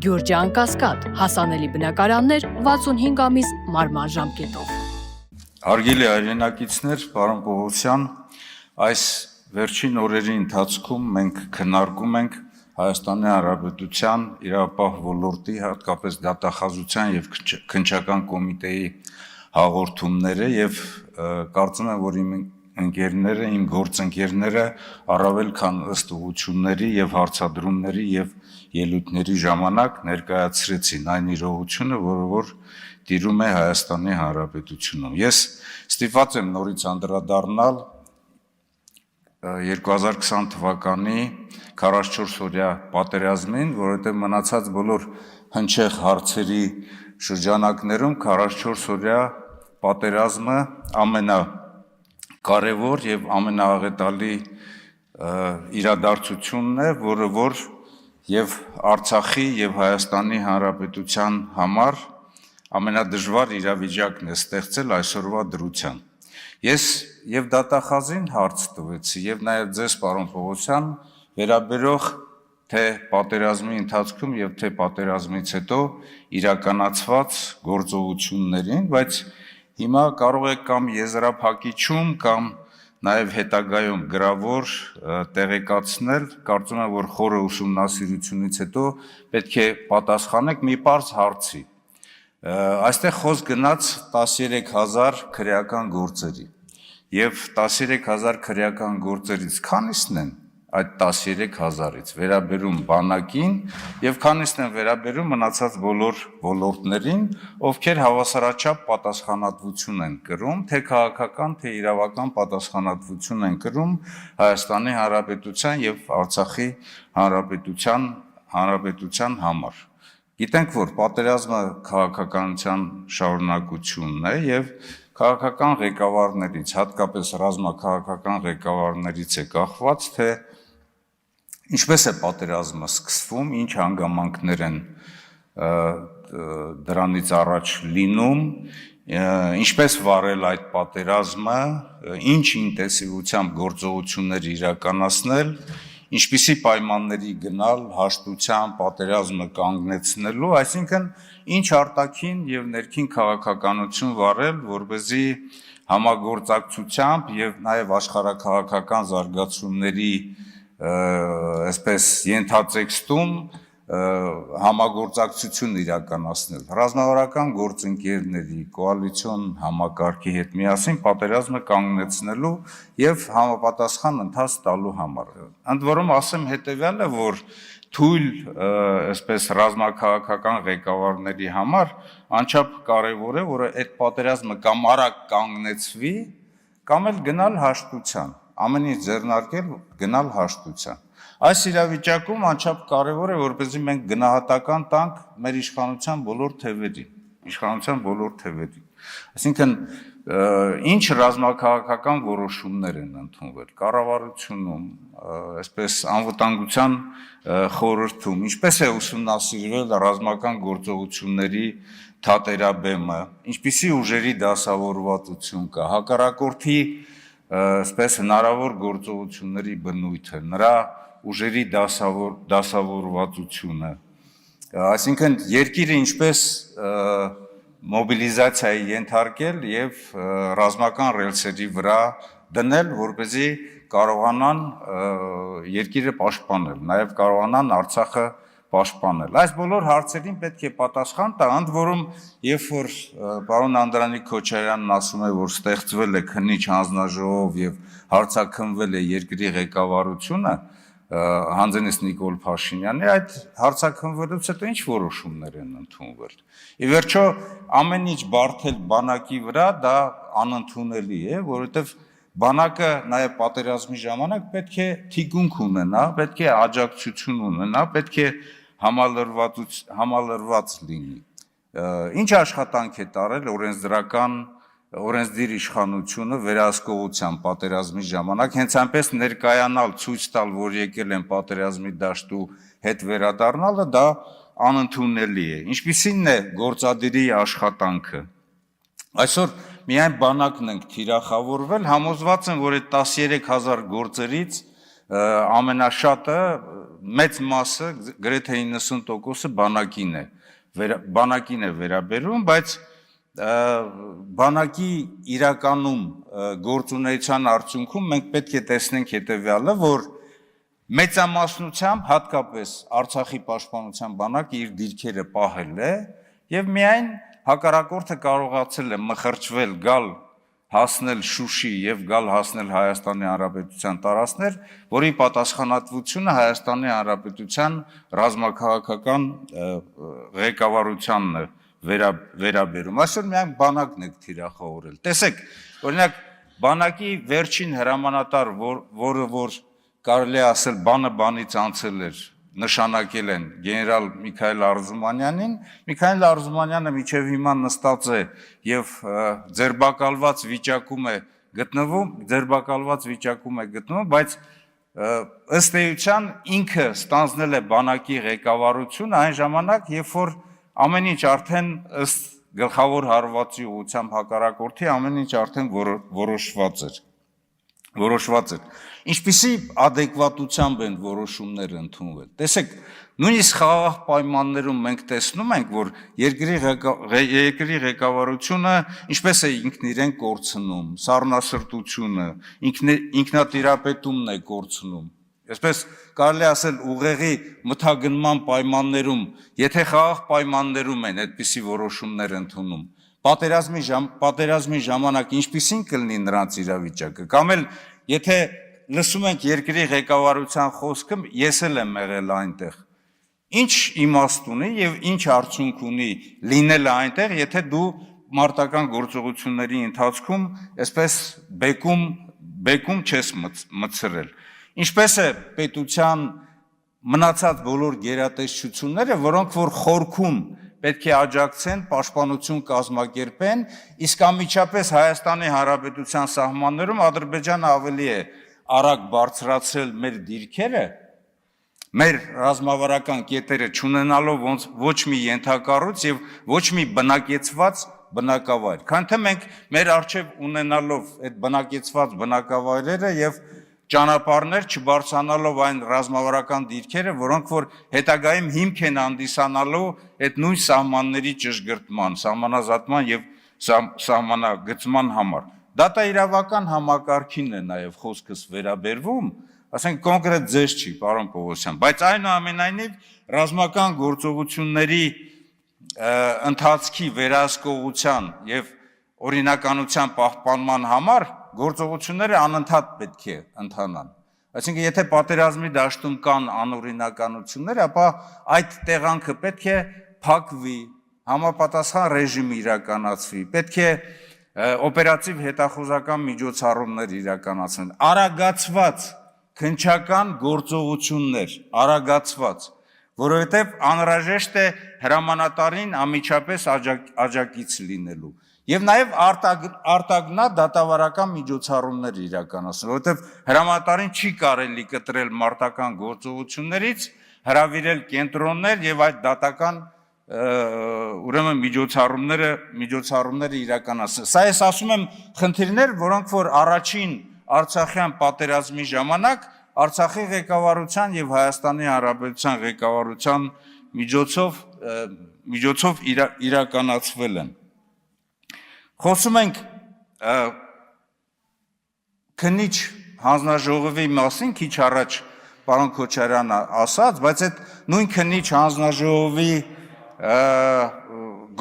Գյուրջան Կասկադ, հասանելի բնակարաններ 65 ամիս մարման ժամկետով։ Հարգելի հայրենակիցներ, պարոն Պողոսյան, այս վերջին օրերի ընթացքում մենք քննարկում ենք Հայաստանի Հանրապետության իրավապահ ոլորտի, հատկապես դատախազության եւ քննչական կոմիտեի հաղորդումները եւ կարծում եմ, որ իմ գործընկերները առավել քան ըստ ուղղությունների եւ հարցադրումների եւ ելույթների ժամանակ ներկայացրեցին այն իրողությունը, որ տիրում է Հայաստանի Հանրապետությունում։ Ես ստիպված եմ նորից անդրադառնալ 2020 թվականի 44-օրյա պատերազմին, որովհետև մնացած բոլոր հնչեղ հարցերի շրջանակներում 44-օրյա պատերազմը ամենակարևոր եւ ամենաաղետալի իրադարձությունն է, որը որ եւ Արցախի եւ Հայաստանի Հանրապետության համար ամենադժվար իրավիճակն է ստեղծել այսօրվա դրության։ Ես եւ դատախազին հարց տվեցի եւ նաեւ ձեզ, պարոն Պողոսյան, վերաբերող թե պատերազմի ընթացքում եւ թե պատերազմից հետո իրականացված գործողություններին, բայց հիմա կարող եք կամ եզրափակիչում կամ նաեւ հետագայում գրավոր տեղեկացնել, կարծում եմ, որ խորը ուսումնասիրությունից հետո պետք է պատասխանեք մի պարզ հարցի։ Այստեղ խոսք գնաց 13000 քրեական գործերի եւ 13000 քրեական գործերից քանիսն են այդ 13000-ից վերաբերում բանակին եւ քանիսն են վերաբերում մնացած բոլոր ոլորտներին, ովքեր հավասարաչափ պատասխանատվություն են կրում, թե քաղաքական, թե իրավական պատասխանատվություն են կրում Հայաստանի Հանրապետության եւ Արցախի Հանրապետության համար։ Գիտենք, որ պատերազմը քաղաքականության շարունակությունն է եւ քաղաքական ղեկավարներից, հատկապես ռազմաքաղաքական ղեկավարներից է կախված, թե ինչպես է պատերազմը սկսվում, ինչ հանգամանքներ են դրանից առաջ լինում, ինչպես վարել այդ պատերազմը, ինչ ինտենսիվությամբ գործողություններ իրականացնել, ինչպիսի պայմանների գնալ հաշտության պատերազմը կանգնեցնելու, այսինքն ինչ արտաքին եւ ներքին քաղաքականություն վարել, որպեսզի համագործակցությամբ եւ նաեւ աշխարհաքաղաքական զարգացումների այսպես ենթատեքստում համագործակցություն իրականացնել ռազմավարական գործընկերների կոալիցիոն համակարգի հետ միասին պատերազմը կանգնեցնելու եւ համապատասխան ընթաց տալու համար։ Ընդ որում ասեմ հետեւյալը, որ թույլ այսպես ռազմաքաղաքական ղեկավարների համար անչափ կարեւոր է, որ այդ պատերազմը կամ արագ կանգնեցվի, կամ էլ գնալ հաշտության, ամեն ինչ ձեռնարկել գնալ հաշտության։ Այս իրավիճակում անչափ կարևոր է, որպեսզի մենք գնահատական տանք մեր իշխանության բոլոր թևերին, Այսինքն ինչ ռազմաքաղաքական որոշումներ են ընդունվել կառավարությունում, այսպես անվտանգության խորհրդում, ինչպես է ուսումնասիրվել ռազմական գործողությունների թատերաբեմը, ինչպիսի ուժերի դասավորվածություն կա, հակառակորդի այսպես հնարավոր գործողությունների բնույթը, նրա ուժերի դասավորվածությունը, այսինքն երկիրը ինչպես մոբիլիզացիայի ենթարկել եւ ռազմական ռելսերի վրա դնել, որպեսզի կարողանան երկիրը պաշտպանել, նաեւ կարողանան Արցախը պաշտպանել։ Այս բոլոր հարցերին պետք է պատասխան տա, ընդ որում, երբ որ պարոն Անդրանիկ Քոչարյանն ասում է, որ ստեղծվել է քննիչ հանձնաժողով եւ հարցաքննվել է երկրի ղեկավարությունը, հանձնես Նիկոլ Փաշինյանի, այդ հարցաքննվելուց հետո ինչ որոշումներ են ընդունվել։ Ի վերջո ամեն ինչ բարթել բանակի վրա դա անընդունելի է, որովհետեւ բանակը նաեւ պատերազմի ժամանակ պետք է թիկունք ունենա, պետք է աջակցություն ունենա, պետք է համալրված լինի։ Ինչ աշխատանք է տարել օրենսդիր իշխանությունը վերահսկողության պատերազմի ժամանակ, հենց այնպես ներկայանալ, ցույց տալ, որ եկել են պատերազմի դաշտու հետ վերադառնալը, դա անընդունելի է։ Ինչպիսին է գործադիրի աշխատանքը։ Այսօր միայն բանակն ենք թիրախավորվել, համոզված եմ, որ այդ 13000 գործերից ամենաշատը մեծ մասը, գրեթե 90%-ը բանակին է վերաբերում, բայց բանակի իրականում գործունեության արդյունքում մենք պետք է տեսնենք հետևյալը, որ մեծամասնությամբ հատկապես Արցախի պաշտպանության բանակը իր դիրքերը պահել է եւ միայն հակառակորդը կարողացել է մխրճվել, գալ հասնել Շուշի եւ գալ հասնել Հայաստանի Հանրապետության տարածքներ, որի պատասխանատվությունը Հայաստանի Հանրապետության ռազմաքաղաքական ղեկավարությանն է վերաբերում։ Այսօր միայն բանակն է թիրախավորել։ Տեսեք, օրինակ բանակի վերջին հրամանատար, որ կարելի է ասել բանը բանից անցել էր, նշանակել են գեներալ Միքայել Արզումանյանին, Միքայել Արզումանյանը մինչև հիմա նստած է եւ ձերբակալված վիճակում է գտնվում, բայց ըստ էության ինքը ստանձնել է բանակի ղեկավարությունը այն ժամանակ, երբ որ ամեն ինչ արդեն ըստ գլխավոր հարվածի ուղղությամբ հակառակորդի ամեն ինչ արդեն որոշված էր։ Ինչպիսի adekvatությամբ են որոշումները ընդունվել։ Տեսեք, նույնիսկ խաղաղ պայմաններում մենք տեսնում ենք, որ երկրի ղեկավարությունը ինչպես է ինքն իրեն կորցնում, սառնասրտությունը, ինքնատիրապետումն է կորցնում։ Այսպես կարելի ասել ուղեղի մթագնման պայմաններում, եթե խաղաղ պայմաններում են այդպիսի որոշումներ ընդունում, պատերազմի ժամանակ ինչպիսին կլինի նրանց իրավիճակը, կամ էլ եթե լսում ենք երկրի ղեկավարության խոսքը, ես էլ եմ եղել այնտեղ, ինչ իմաստ ունի եւ ինչ արդյունք ունի լինելը այնտեղ, եթե դու մարտական գործողությունների ընթացքում այսպես բեկում չես մցրել։ Ինչպես է պետության մնացած բոլոր գերատեսչությունները, որոնք որ խորքում պետք է աջակցեն, պաշտպանություն կազմակերպեն, իսկ անմիջապես Հայաստանի Հանրապետության սահմաններում Ադրբեջանը ավելի է արագ բարձրացրել մեր դիրքերը, մեր ռազմավարական կետերը չունենալով ոչ մի ենթակառույց եւ ոչ մի բնակեցված բնակավայր։ Քանի թե մենք մեր արժեվ ունենալով այդ բնակեցված բնակավայրերը եւ ճանապարհներ չբարձրանալով այն ռազմավարական դիրքերը, որոնք որ հետագայում հիմք են հանդիսանալու այդ նույն սահմանների ճշգրտման, սահմանազատման եւ սահմանագծման համար։ Դատաիրավական համակարգին է նաեւ խոսքս վերաբերվում, ասենք կոնկրետ ձեզ չի, պարոն Պողոսյան, բայց այնուամենայնիվ ռազմական գործողությունների ընթացքի վերահսկողության եւ օրինականության պահպանման համար գործողությունները անընդհատ պետք է ընթանան։ Այսինքն եթե պատերազմի դաշտում կան անօրինականություններ, ապա այդ տեղանքը պետք է փակվի, համապատասխան ռեժիմ իրականացվի, պետք է օպերատիվ հետախուզական միջոցառումներ իրականացվեն, արագացված քննչական գործողություններ, որովհետև անհրաժեշտ է հրամանատարին անմիջապես աջակից լինելու եւ նաեւ արտագնա դատավարական միջոցառումներ իրականացնել, որովհետև հրամանատարին չի կարելի կտրել մարտական գործողություններից, հրավիրել կենտրոններ եւ այդ դատական ուրեմն միջոցառումները իրականացնել։ Սա ես ասում եմ խնդիրներ, որոնք որ առաջին Արցախյան պատերազմի ժամանակ Արցախի ղեկավարության եւ Հայաստանի Հանրապետության ղեկավարության միջոցով իրականացվել են։ Խոսում ենք քննիչ հանձնաժողովի մասին քիչ առաջ պարոն Քոչարյանը ասաց, բայց այդ նույն քննիչ հանձնաժողովի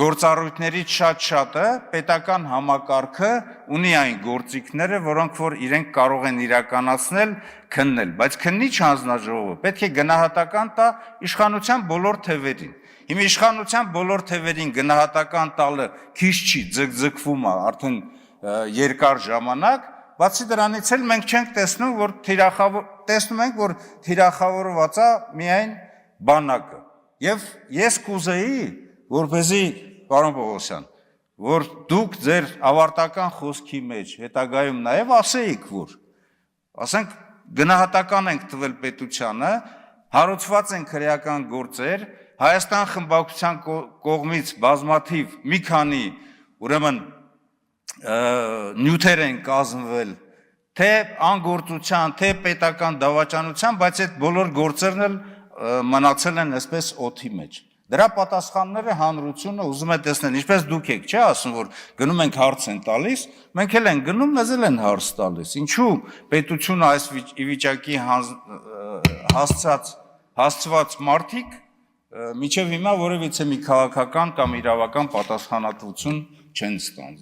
գործառույթներից շատ-շատը պետական համակարգը ունի այն գործիքները, որոնք որ իրենք կարող են իրականացնել, քննել, բայց քննիչ հանձնաժողովը պետք է գնահատական տա իշխանության բոլոր թևերին։ Հիմա իշխանության բոլոր թևերին գնահատական տալը քիչ չի, ձգձգվում է արդեն երկար ժամանակ, բացի դրանից էլ մենք չենք տեսնում, որ թիրախավորված է միայն բանակը։ Եվ ես կուզեի, որպեսզի պարոն Պողոսյան, որ դուք ձեր ավարտական խոսքի մեջ հետագայում նաև ասեիք, որ ասենք գնահատական ենք տվել պետությանը, հարուցված են քրեական գործեր, Հայաստան խմբակցության կողմից բազմաթիվ մի քանի ուրեմն նյութեր են կազմվել, թե անգործության, թե պետական դավաճանության, բայց այդ բոլոր գործերն էլ մնացել են այսպես օդի մեջ։ Դրա պատասխանները հանրությունը ուզում է տեսնել, ինչպես դուք եք, չէ՞, ասում որ գնում ենք հարց են տալիս, մենք էլ ենք գնում, մեզ էլ են հարց տալիս։ Ինչու պետությունը այս վիճակի հասցված մարդիկ միջև հիմա որևիցե մի քաղաքական կամ իրավական պատասխանատվություն չեն ստանձնել։